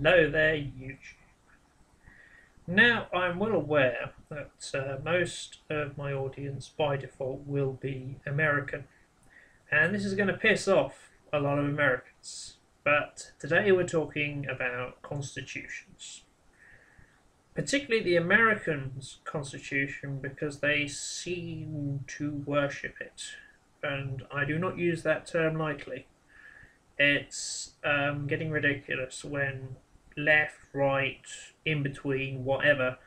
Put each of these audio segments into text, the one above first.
Hello there, YouTube. Now, I'm well aware that most of my audience by default will be American, and this is going to piss off a lot of Americans. But today we're talking about constitutions, particularly the Americans' constitution, because they seem to worship it, and I do not use that term lightly. It's getting ridiculous when left, right, in between, whatever,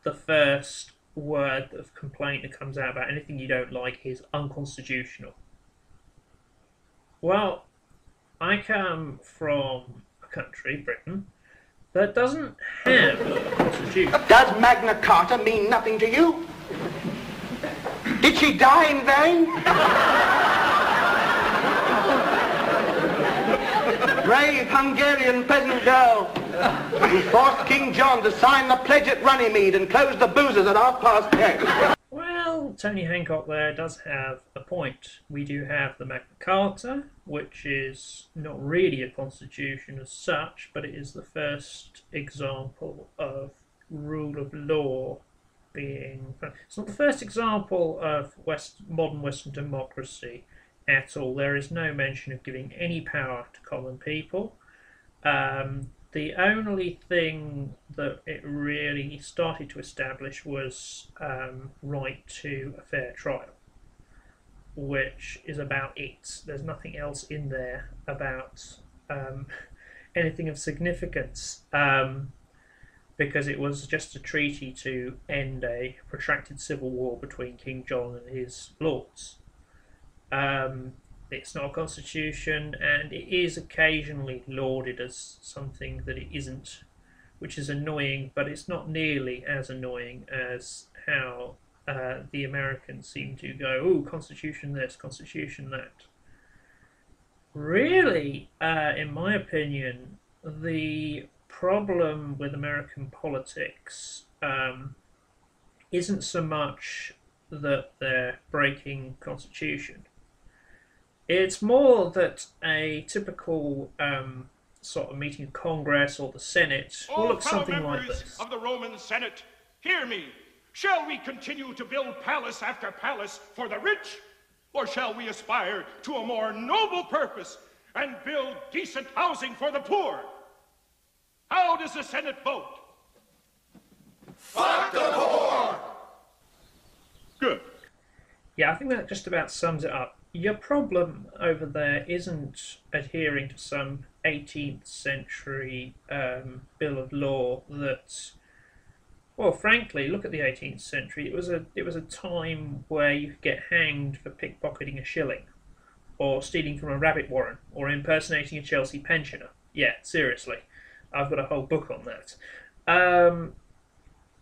the first word of complaint that comes out about anything you don't like is unconstitutional. Well, I come from a country, Britain, that doesn't have a constitution. Does Magna Carta mean nothing to you? Did she die in vain? Brave Hungarian peasant girl who forced King John to sign the pledge at Runnymede and closed the boozers at 10:30. Well, Tony Hancock there does have a point. We do have the Magna Carta, which is not really a constitution as such, but it is the first example of rule of law being... It's not the first example of modern Western democracy at all. There is no mention of giving any power to common people. The only thing that it really started to establish was right to a fair trial, which is about it. There's nothing else in there about anything of significance, because it was just a treaty to end a protracted civil war between King John and his lords. It's not a constitution, and it is occasionally lauded as something that it isn't, which is annoying, but it's not nearly as annoying as how the Americans seem to go, "Ooh, constitution this, constitution that." Really, in my opinion, the problem with American politics isn't so much that they're breaking constitution. It's more that a typical sort of meeting of Congress or the Senate will look something like this. Of the Roman Senate, hear me. Shall we continue to build palace after palace for the rich? Or shall we aspire to a more noble purpose and build decent housing for the poor? How does the Senate vote? Fuck the poor! Good. Yeah, I think that just about sums it up. Your problem over there isn't adhering to some 18th century bill of law that, well, frankly, look at the 18th century. It was a time where you could get hanged for pickpocketing a shilling, or stealing from a rabbit warren, or impersonating a Chelsea pensioner. Yeah, seriously, I've got a whole book on that.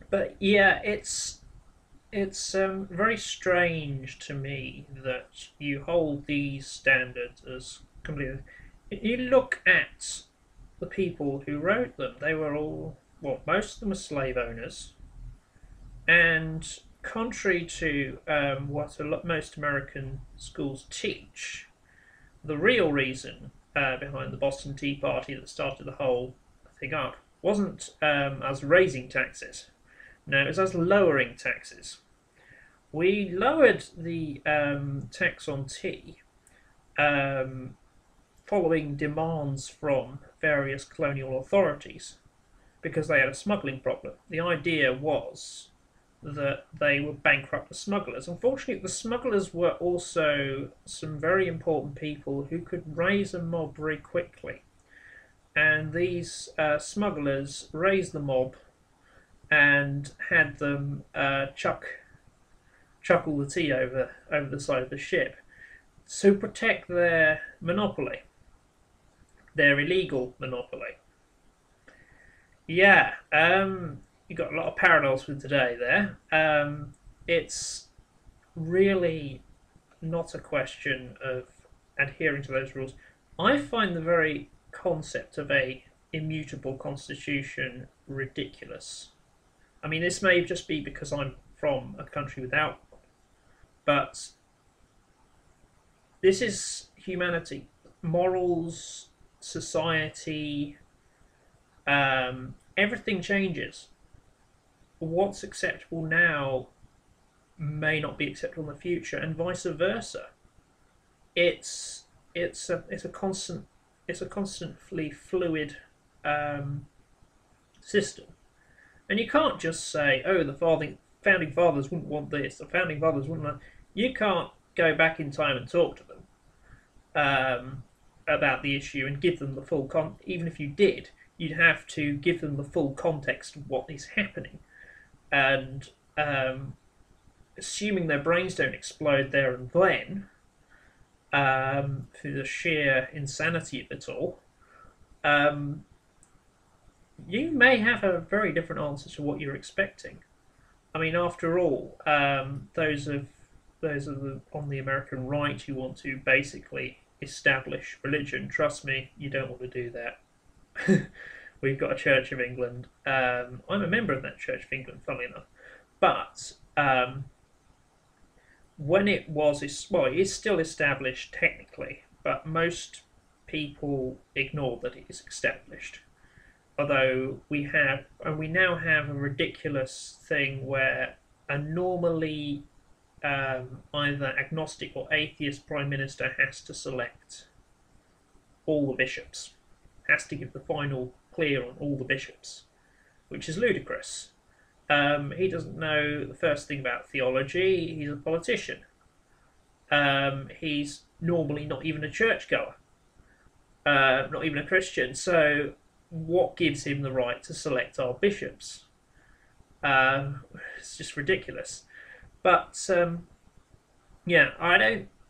But yeah, it's very strange to me that you hold these standards as completely... You look at the people who wrote them. They were all... Well, most of them were slave owners. And contrary to what most American schools teach, the real reason behind the Boston Tea Party that started the whole thing up wasn't us raising taxes. No, it was us lowering taxes. We lowered the tax on tea following demands from various colonial authorities because they had a smuggling problem. The idea was that they would bankrupt the smugglers. Unfortunately, the smugglers were also some very important people who could raise a mob very quickly. And these smugglers raised the mob and had them chuck all the tea over the side of the ship to protect their monopoly, their illegal monopoly. Yeah, you got a lot of parallels with today there. It's really not a question of adhering to those rules. I find the very concept of a immutable constitution ridiculous. I mean, this may just be because I'm from a country without one, but this is humanity. Morals, society, everything changes. What's acceptable now may not be acceptable in the future, and vice versa. It's it's a constantly fluid system, and you can't just say, "Oh, the founding fathers wouldn't want this. The founding fathers wouldn't want." You can't go back in time and talk to them about the issue and give them the full even if you did, you'd have to give them the full context of what is happening, and assuming their brains don't explode there and then, through the sheer insanity of it all, you may have a very different answer to what you're expecting. I mean, after all, those on the American right who want to basically establish religion, trust me, you don't want to do that. We've got a Church of England. I'm a member of that Church of England, funnily enough. But when it was, well, it is still established technically, but most people ignore that it is established. Although we now have a ridiculous thing where a normally either agnostic or atheist prime minister has to select all the bishops, has to give the final clear on all the bishops, which is ludicrous. He doesn't know the first thing about theology. He's a politician. He's normally not even a churchgoer, not even a Christian. So what gives him the right to select our bishops? It's just ridiculous. But yeah,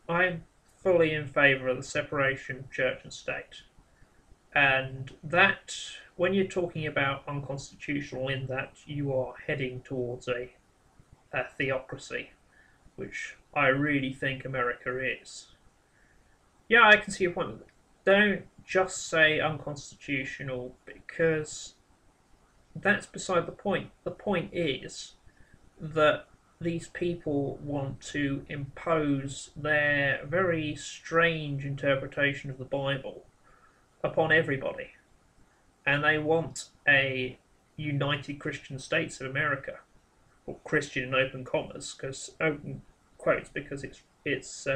I'm fully in favour of the separation of church and state, and that when you're talking about unconstitutional, in that you are heading towards a theocracy, which I really think America is. Yeah, I can see your point. Don't just say unconstitutional, because that's beside the point. The point is that these people want to impose their very strange interpretation of the Bible upon everybody. And they want a United Christian States of America, or Christian in open commas, because open quotes, because it's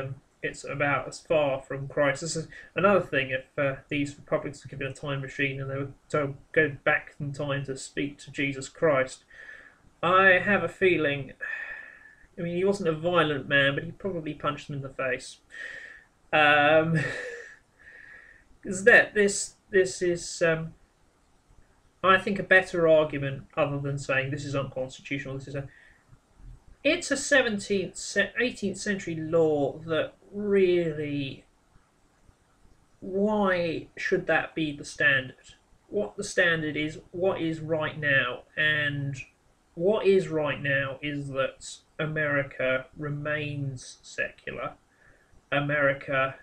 about as far from Christ. This is another thing. If these Republicans were given a time machine and they were to go back in time to speak to Jesus Christ, I have a feeling. I mean, he wasn't a violent man, but he probably punched them in the face. Is that this is, I think, a better argument, other than saying this is unconstitutional. It's a 18th century law that really, why should that be the standard? What the standard is, what is right now, and what is right now is that America remains secular. America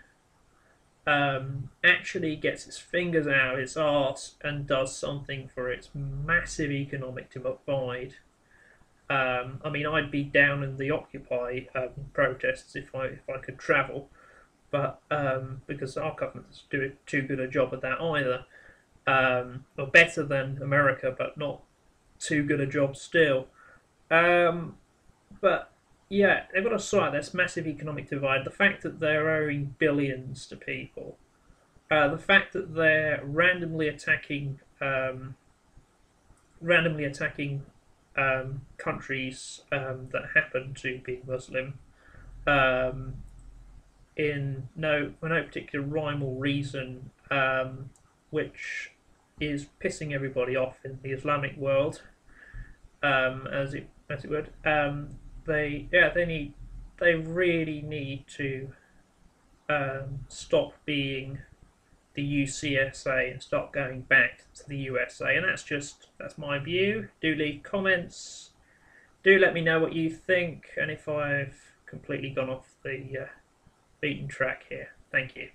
actually gets its fingers out of its arse and does something for its massive economic divide. I mean, I'd be down in the Occupy protests if I could travel, but because our government doesn't do too good a job at that either, or better than America, but not too good a job still. But yeah, they've got to sort out this massive economic divide. The fact that they're owing billions to people, the fact that they're randomly attacking countries that happen to be Muslim, in for no particular rhyme or reason, which is pissing everybody off in the Islamic world, as it would. They really need to stop being the UCSA and start going back to the USA. And that's my view. Do leave comments. Do let me know what you think, and if I've completely gone off the beaten track here. Thank you.